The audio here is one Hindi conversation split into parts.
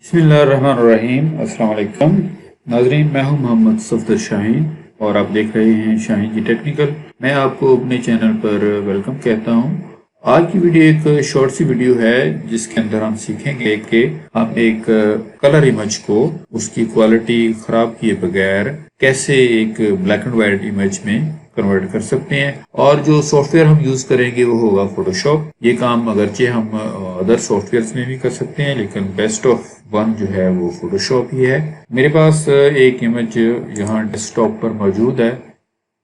बिस्मिल्लाहिर्रहमानिर्रहीम। अस्सलाम वालेकुम नाजरीन, मैं हूं मोहम्मद सफदर शाहीन और आप देख रहे हैं शाहीन जी टेक्निकल। मैं आपको अपने चैनल पर वेलकम कहता हूं। आज की वीडियो एक शॉर्ट सी वीडियो है जिसके अंदर हम सीखेंगे कि हम एक कलर इमेज को उसकी क्वालिटी खराब किए बगैर कैसे एक ब्लैक एंड वाइट इमेज में कन्वर्ट कर सकते हैं। और जो सॉफ्टवेयर हम यूज करेंगे वो होगा फोटोशॉप। ये काम अगरचे हम अदर सॉफ्टवेयर में भी कर सकते हैं, लेकिन बेस्ट ऑफ वन जो है वो फोटोशॉप ही है। मेरे पास एक इमेज यहाँ डेस्कटॉप पर मौजूद है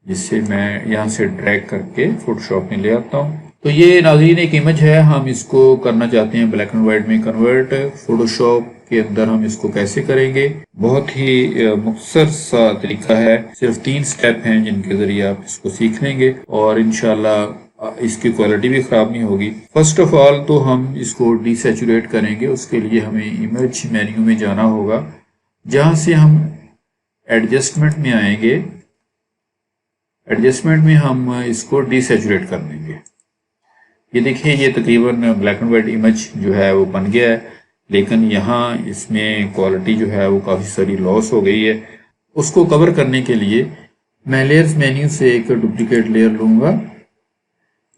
जिससे मैं यहाँ से ड्रैग करके फोटोशॉप में ले आता हूँ। तो ये नाज़रीन एक इमेज है, हम इसको करना चाहते हैं ब्लैक एंड वाइट में कन्वर्ट। फोटोशॉप के अंदर हम इसको कैसे करेंगे, बहुत ही मुख्तसर सा तरीका है। सिर्फ 3 स्टेप हैं जिनके जरिए आप इसको सीख लेंगे और इंशाल्लाह इसकी क्वालिटी भी ख़राब नहीं होगी। फर्स्ट ऑफ ऑल तो हम इसको डीसैचुरेट करेंगे। उसके लिए हमें इमेज मेन्यू में जाना होगा, जहाँ से हम एडजस्टमेंट में आएंगे। एडजस्टमेंट में हम इसको डीसैचुरेट कर देंगे। ये देखिए, ये तकरीबन ब्लैक एंड वाइट इमेज जो है वो बन गया है, लेकिन यहाँ इसमें क्वालिटी जो है वो काफ़ी सारी लॉस हो गई है। उसको कवर करने के लिए मैं लेयर्स मेन्यू से एक डुप्लीकेट लेयर लूँगा।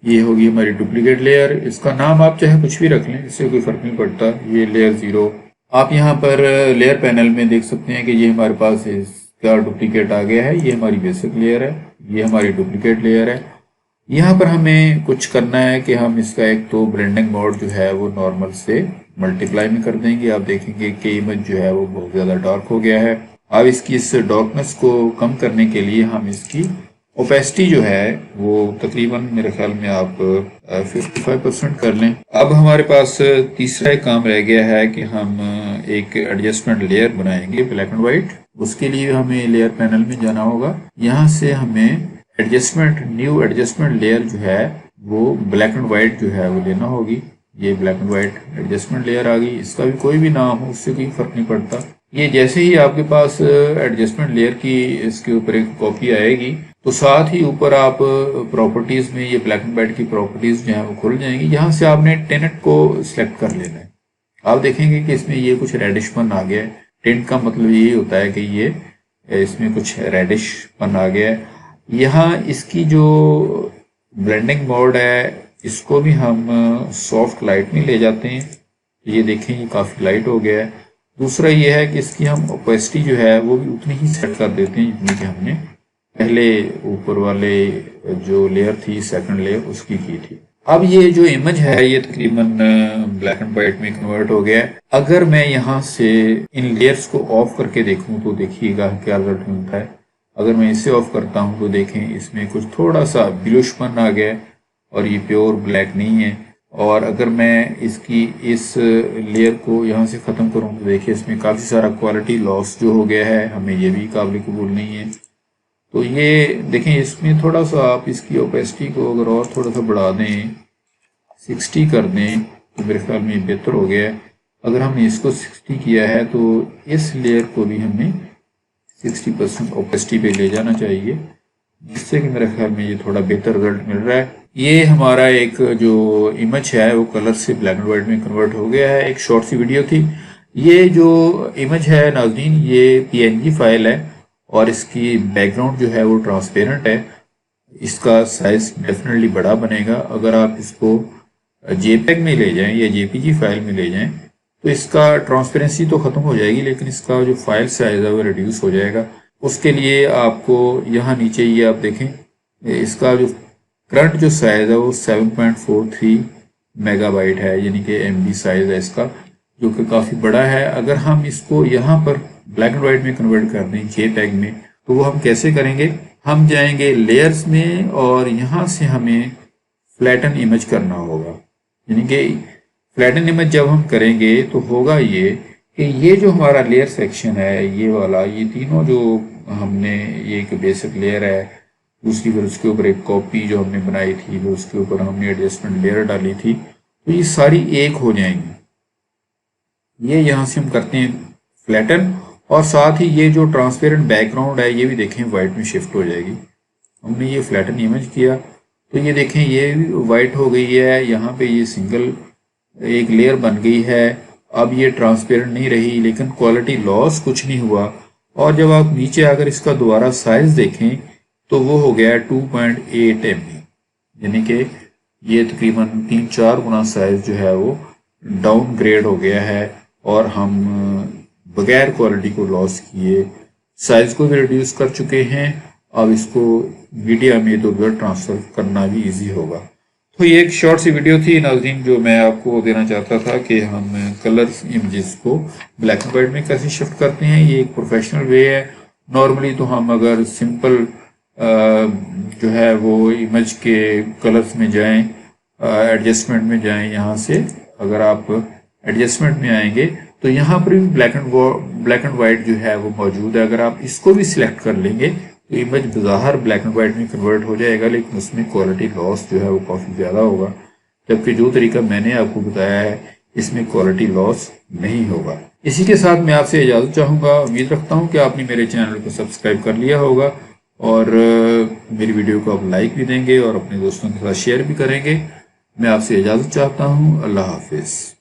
ये होगी हमारी डुप्लीकेट लेयर। इसका नाम आप चाहे कुछ भी रख लें, इससे कोई फ़र्क नहीं पड़ता। ये लेयर 0। आप यहाँ पर लेयर पैनल में देख सकते हैं कि ये हमारे पास इसका डुप्लीकेट आ गया है। ये हमारी बेसिक लेयर है, ये हमारी डुप्लीकेट लेयर है। यहाँ पर हमें कुछ करना है कि हम इसका एक तो ब्लेंडिंग मोड जो है वो नॉर्मल से मल्टीप्लाई में कर देंगे। आप देखेंगे कि इमेज जो है वो बहुत ज़्यादा डार्क हो गया है। अब इसकी इस डार्कनेस को कम करने के लिए हम इसकी ओपेसिटी जो है वो तकरीबन मेरे ख्याल में आप 55% कर लें। अब हमारे पास तीसरा एक काम रह गया है कि हम एक एडजस्टमेंट लेयर बनाएंगे ब्लैक एंड वाइट। उसके लिए हमें लेयर पैनल में जाना होगा। यहाँ से हमें न्यू एडजस्टमेंट लेयर जो है वो ब्लैक एंड वाइट जो है वो लेना होगी। ये black and white adjustment layer आ गई। इसका भी कोई भी नाम हो उससे कोई फर्क नहीं पड़ता। ये जैसे ही आपके पास एडजस्टमेंट लेयर की इसके ऊपर एक कॉपी आएगी तो साथ ही ऊपर आप प्रॉपर्टीज में ये ब्लैक एंड वाइट की प्रॉपर्टीज जो है वो खुल जाएंगी। यहाँ से आपने टेनेट को सिलेक्ट कर लेना है। आप देखेंगे कि इसमें ये कुछ रेडिशपन आ गया है। टेंट का मतलब यही होता है कि ये इसमें कुछ रेडिशपन आ गया है। यहाँ इसकी जो ब्लेंडिंग मोड है इसको भी हम सॉफ्ट लाइट में ले जाते हैं। ये देखें, ये काफ़ी लाइट हो गया है। दूसरा ये है कि इसकी हम ओपेसिटी जो है वो भी उतनी ही सेट कर देते हैं जितनी कि हमने पहले ऊपर वाले जो लेयर थी सेकंड लेयर उसकी की थी। अब ये जो इमेज है ये तकरीबन ब्लैक एंड वाइट में कन्वर्ट हो गया है। अगर मैं यहाँ से इन लेयर्स को ऑफ करके देखूँ तो देखिएगा क्या रिजल्ट मिलता है। अगर मैं इसे ऑफ करता हूँ तो देखें इसमें कुछ थोड़ा सा ब्लूशपन आ गया और ये प्योर ब्लैक नहीं है। और अगर मैं इसकी इस लेयर को यहाँ से ख़त्म करूँ तो देखिए इसमें काफ़ी सारा क्वालिटी लॉस जो हो गया है। हमें ये भी काबिल कबूल नहीं है। तो ये देखें, इसमें थोड़ा सा आप इसकी ओपेसिटी को अगर और थोड़ा सा बढ़ा दें, 60 कर दें तो मेरे ख्याल में बेहतर हो गया है। अगर हमने इसको 60 किया है तो इस लेयर को भी हमें 60% ओपेसिटी पे ले जाना चाहिए, जिससे कि मेरे ख्याल में ये थोड़ा बेहतर रिजल्ट मिल रहा है। ये हमारा एक जो इमेज है वो कलर से ब्लैक एंड वाइट में कन्वर्ट हो गया है। एक शॉर्ट सी वीडियो थी। ये जो इमेज है नाज़रीन ये PNG फाइल है और इसकी बैकग्राउंड जो है वो ट्रांसपेरेंट है। इसका साइज डेफिनेटली बड़ा बनेगा। अगर आप इसको JPEG में ले जाएं या JPG फाइल में ले जाएं तो इसका ट्रांसपेरेंसी तो ख़त्म हो जाएगी, लेकिन इसका जो फाइल साइज है वो रिड्यूस हो जाएगा। उसके लिए आपको यहाँ नीचे ये आप देखें, इसका जो करंट जो साइज है वो 7.43 मेगाबाइट है, यानी कि MB साइज है इसका, जो कि काफ़ी बड़ा है। अगर हम इसको यहाँ पर ब्लैक एंड वाइट में कन्वर्ट कर दें JPEG में तो वो हम कैसे करेंगे? हम जाएंगे लेयर्स में और यहाँ से हमें फ्लैटन इमेज करना होगा। यानी कि फ्लैटन इमेज जब हम करेंगे तो होगा ये कि ये जो हमारा लेयर सेक्शन है ये वाला, ये तीनों जो हमने, ये एक बेसिक लेयर है, दूसरी फिर उसके ऊपर एक कॉपी जो हमने बनाई थी, फिर उसके ऊपर हमने एडजस्टमेंट लेयर डाली थी, तो ये सारी एक हो जाएंगी। ये यहाँ से हम करते हैं फ्लैटन और साथ ही ये जो ट्रांसपेरेंट बैकग्राउंड है ये भी देखें वाइट में शिफ्ट हो जाएगी। हमने ये फ्लैटन इमेज किया तो ये देखें ये वाइट हो गई है। यहाँ पे ये सिंगल एक लेयर बन गई है। अब ये ट्रांसपेरेंट नहीं रही, लेकिन क्वालिटी लॉस कुछ नहीं हुआ। और जब आप नीचे आकर इसका दोबारा साइज देखें तो वो हो गया 2.8 MB, यानी कि ये तकरीबन 3-4 गुना साइज जो है वो डाउन ग्रेड हो गया है। और हम बगैर क्वालिटी को लॉस किए साइज को भी रिड्यूस कर चुके हैं। अब इसको मीडिया में तो ट्रांसफ़र करना भी इजी होगा। तो ये एक शॉर्ट सी वीडियो थी नाज़रीन, जो मैं आपको देना चाहता था कि हम कलर्स इमेजेस को ब्लैक एंड वाइट में कैसे शिफ्ट करते हैं। ये एक प्रोफेशनल वे है। नॉर्मली तो हम अगर सिंपल जो है वो इमेज के कलर्स में जाएं, एडजस्टमेंट में जाएं, यहाँ से अगर आप एडजस्टमेंट में आएंगे तो यहाँ पर भी ब्लैक एंड वाइट जो है वो मौजूद है। अगर आप इसको भी सिलेक्ट कर लेंगे तो इमेज बज़ाहिर ब्लैक एंड वाइट में कन्वर्ट हो जाएगा, लेकिन उसमें क्वालिटी लॉस जो है वो काफ़ी ज़्यादा होगा। जबकि जो तरीका मैंने आपको बताया है इसमें क्वालिटी लॉस नहीं होगा। इसी के साथ मैं आपसे इजाज़त चाहूँगा। उम्मीद रखता हूँ कि आपने मेरे चैनल को सब्सक्राइब कर लिया होगा और मेरी वीडियो को आप लाइक भी देंगे और अपने दोस्तों के साथ शेयर भी करेंगे। मैं आपसे इजाज़त चाहता हूँ। अल्लाह हाफिज़।